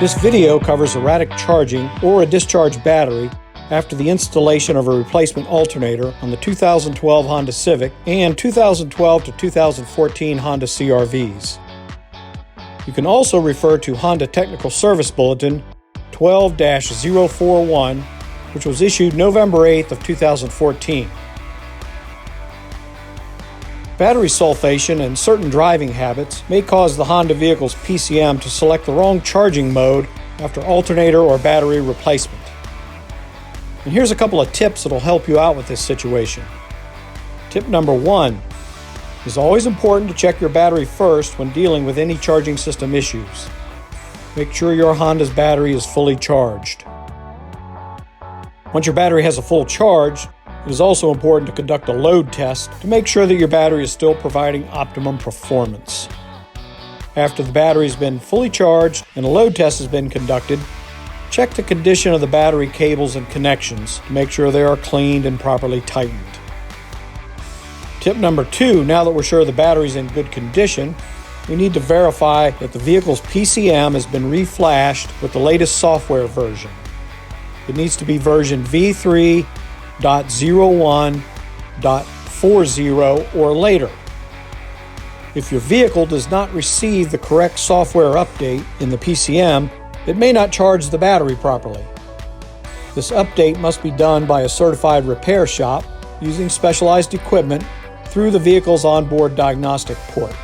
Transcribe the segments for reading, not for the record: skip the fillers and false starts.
This video covers erratic charging or a discharged battery after the installation of a replacement alternator on the 2012 Honda Civic and 2012 to 2014 Honda CRVs. You can also refer to Honda Technical Service Bulletin 12-041, which was issued November 8th of 2014. Battery sulfation and certain driving habits may cause the Honda vehicle's PCM to select the wrong charging mode after alternator or battery replacement. And here's a couple of tips that will help you out with this situation. Tip number 1. It is always important to check your battery first when dealing with any charging system issues. Make sure your Honda's battery is fully charged. Once your battery has a full charge, it is also important to conduct a load test to make sure that your battery is still providing optimum performance. After the battery has been fully charged and a load test has been conducted, check the condition of the battery cables and connections to make sure they are cleaned and properly tightened. Tip number 2, now that we're sure the battery is in good condition, we need to verify that the vehicle's PCM has been reflashed with the latest software version. It needs to be version v3.01.40 or later. If your vehicle does not receive the correct software update in the PCM, it may not charge the battery properly. This update must be done by a certified repair shop using specialized equipment through the vehicle's onboard diagnostic port.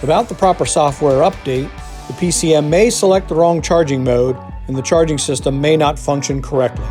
Without the proper software update, the PCM may select the wrong charging mode and the charging system may not function correctly.